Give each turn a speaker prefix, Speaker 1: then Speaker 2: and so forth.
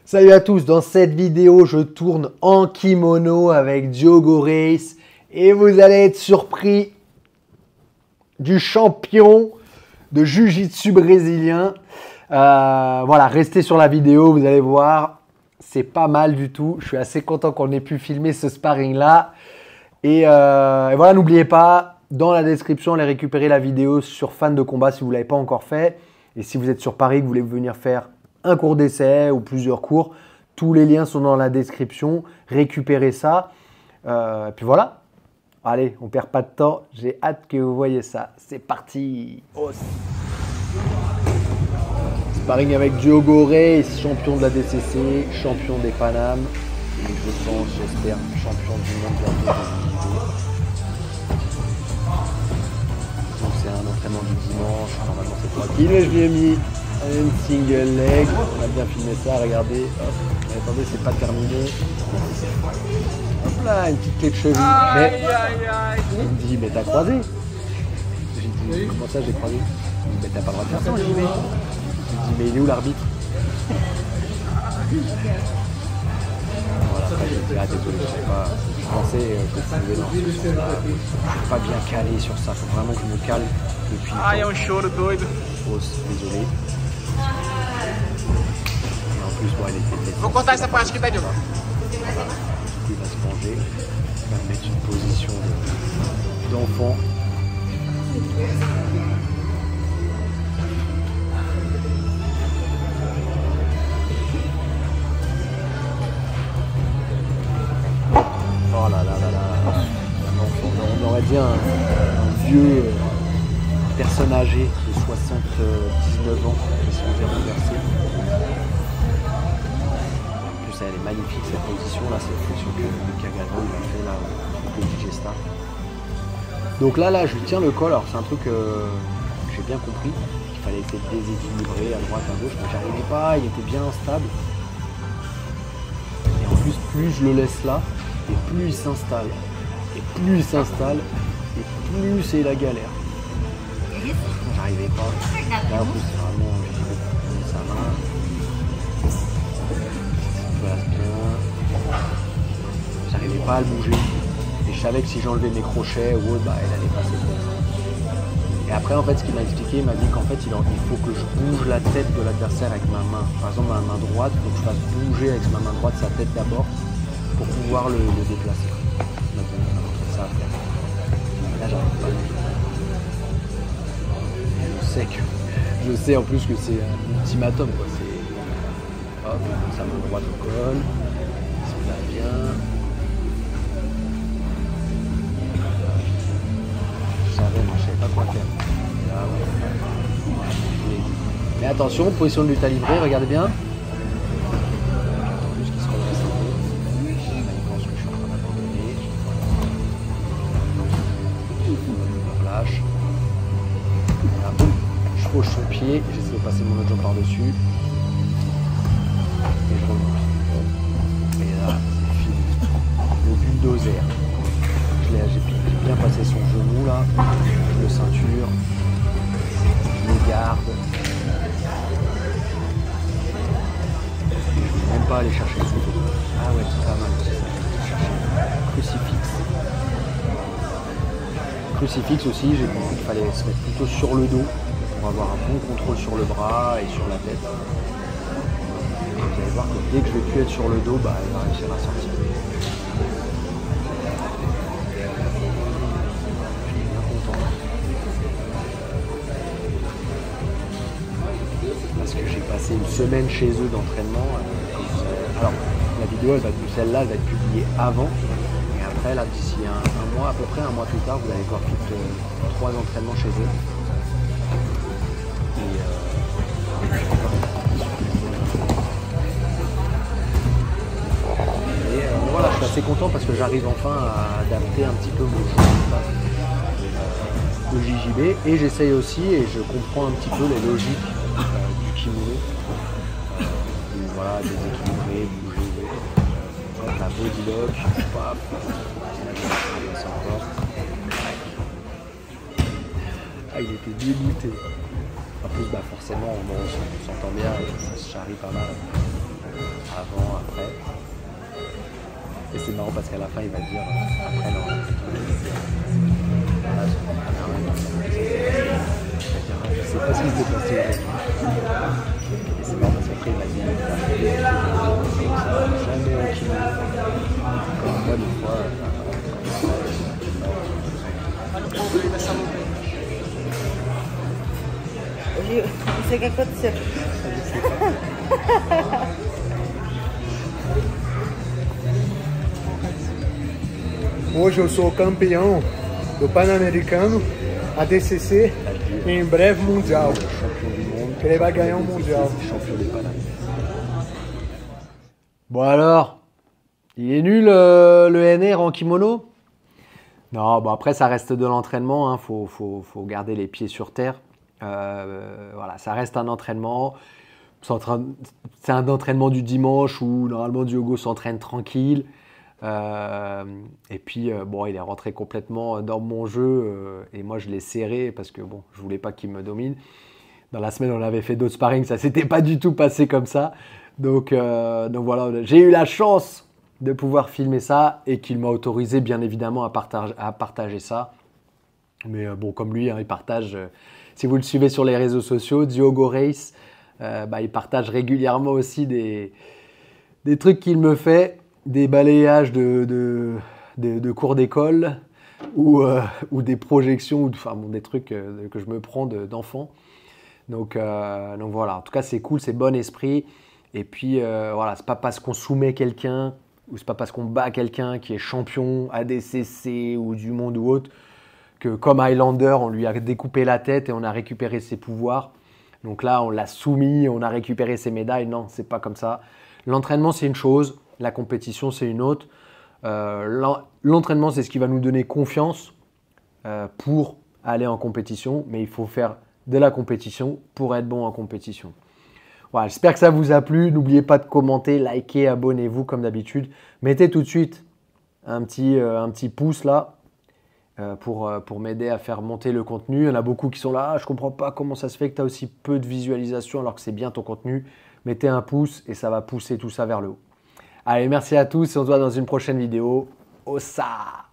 Speaker 1: Salut à tous, dans cette vidéo, je tourne en kimono avec Diogo Reis et vous allez être surpris du champion de Jiu-Jitsu brésilien. Voilà, restez sur la vidéo, vous allez voir, c'est pas mal du tout. Je suis assez content qu'on ait pu filmer ce sparring-là. Et voilà, n'oubliez pas, dans la description, allez récupérer la vidéo sur Fan de Combat si vous ne l'avez pas encore fait. Et si vous êtes sur Paris, que vous voulez venir faire un cours d'essai ou plusieurs cours, tous les liens sont dans la description. Récupérez ça. Et puis voilà. Allez, on perd pas de temps. J'ai hâte que vous voyez ça. C'est parti. Oh. Sparring avec Diogo Reis, champion de la DCC, champion des Paname. Et je pense, j'espère, champion du monde bientôt. Donc c'est un entraînement du dimanche. Normalement c'est tranquille. Mais je lui ai mis une single leg. On a bien filmé ça, regardez. Hop. Mais attendez, c'est pas terminé. Hop là, une petite clé de cheville. Mais il me dit, mais t'as croisé? J'ai dit, comment ça j'ai croisé? Il me dit, mais t'as pas le droit de faire ça, j'y vais. Je lui dis, mais il est où l'arbitre? Voilà, après j'ai dit, ah désolé, je sais pas. Je pensais que ça pouvait dans ce sens-là. Je suis pas bien calé sur ça, faut vraiment que je me cale depuis.
Speaker 2: Ah, il y a un choro doido.
Speaker 1: Désolé. Et en plus, bon, elle était.
Speaker 2: Vou cortar essa parte aqui, tá, Diogo?
Speaker 1: Il va se manger, il va me mettre une position d'enfant. Oh là là là là, un enfant. On aurait dit un vieux personne âgée de 79 ans qui se faisait renverser. Elle est magnifique cette position là, c'est la position que Kagano il a fait là au petit gesta. Donc là je lui tiens le col, alors c'est un truc que j'ai bien compris, qu'il fallait essayer de déséquilibrer à droite à gauche, mais j'arrivais pas, il était bien instable. Et en plus je le laisse là, et plus il s'installe, et plus il s'installe, et plus c'est la galère. J'arrivais pas. Là en plus c'est vraiment sa main. J'arrivais pas à le bouger et je savais que si j'enlevais mes crochets ou autre, elle allait passer comme ça. Et après en fait ce qu'il m'a expliqué, il m'a dit qu'en fait il faut que je bouge la tête de l'adversaire avec ma main. Par exemple ma main droite, il faut que je fasse bouger avec ma main droite sa tête d'abord pour pouvoir le déplacer. Donc ça à faire. Et là j'arrive pas à le bouger. Je sais en plus que c'est un ultimatum quoi. Hop, sa main droite au col. Ça va bien. Je savais, mais je savais pas quoi faire. Là, ouais. Mais attention, position de lutte à livrer, regardez bien. En plus qu'il se redresse un peu. Là, il pense que je suis en train d'abandonner. Je lâche. Voilà, boum. Je fauche son pied, j'essaie de passer mon autre jambe par-dessus. Et je remonte. Et là, c'est fini. Le bulldozer. J'ai bien passé son genou là. Je le ceinture. Je le garde. Je ne vais même pas aller chercher le couteau. Ah ouais, c'est pas mal. Crucifix. Crucifix aussi, j'ai compris qu'il fallait se mettre plutôt sur le dos pour avoir un bon contrôle sur le bras et sur la tête. Vous allez voir que dès que je vais plus être sur le dos, elle va réussir à sortir. Je suis bien content. Parce que j'ai passé une semaine chez eux d'entraînement. Alors, la vidéo, celle-là, elle va être publiée avant. Et après, là, d'ici un mois, à peu près un mois plus tard, vous allez voir 3 entraînements chez eux. Voilà, je suis assez content parce que j'arrive enfin à adapter un petit peu mon jeu de JJB et j'essaye aussi et je comprends un petit peu les logiques du kimono. Voilà, déséquilibrer, bouger, la body lock, paf, il était dégoûté. En plus, forcément, on s'entend bien et ça se charrie pas mal. avant, après. Et c'est marrant parce qu'à la fin, il va dire après je sais pas ce qui s'est passé aujourd'hui. Et c'est marrant parce qu'après, il m'a dit jamais en kimono. Comme moi, des fois,
Speaker 3: Bisa que aconteceu?
Speaker 1: Hoje eu sou campeão do Pan-Americano, ADCC e em breve Mundial. Ele vai ganhar um Mundial. Bon alors, il est nul le NR en kimono? Non, bon après ça reste de l'entraînement, hein. Faut garder les pieds sur terre. Voilà, ça reste un entraînement. C'est un entraînement du dimanche où normalement Diogo s'entraîne tranquille. Et puis bon, il est rentré complètement dans mon jeu et moi je l'ai serré parce que bon, je voulais pas qu'il me domine. Dans la semaine, on avait fait d'autres sparring, ça s'était pas du tout passé comme ça. Donc voilà, j'ai eu la chance de pouvoir filmer ça et qu'il m'a autorisé bien évidemment à partager ça. Mais bon, comme lui, hein, il partage, si vous le suivez sur les réseaux sociaux, Diogo Reis, il partage régulièrement aussi des trucs qu'il me fait, des balayages de cours d'école ou des projections, ou enfin, bon, des trucs que je me prends d'enfants. Donc voilà, en tout cas c'est cool, c'est bon esprit. Et puis voilà, c'est pas parce qu'on soumet quelqu'un ou c'est pas parce qu'on bat quelqu'un qui est champion ADCC ou du monde ou autre que comme Highlander, on lui a découpé la tête et on a récupéré ses pouvoirs. Donc là, on l'a soumis, on a récupéré ses médailles. Non, c'est pas comme ça. L'entraînement, c'est une chose, la compétition, c'est une autre. L'entraînement, c'est ce qui va nous donner confiance pour aller en compétition, mais il faut faire de la compétition pour être bon en compétition. Voilà, j'espère que ça vous a plu. N'oubliez pas de commenter, liker, abonnez-vous comme d'habitude. Mettez tout de suite un petit pouce là pour m'aider à faire monter le contenu. Il y en a beaucoup qui sont là, je ne comprends pas comment ça se fait que tu as aussi peu de visualisation alors que c'est bien ton contenu. Mettez un pouce et ça va pousser tout ça vers le haut. Allez, merci à tous et on se voit dans une prochaine vidéo. Ossa!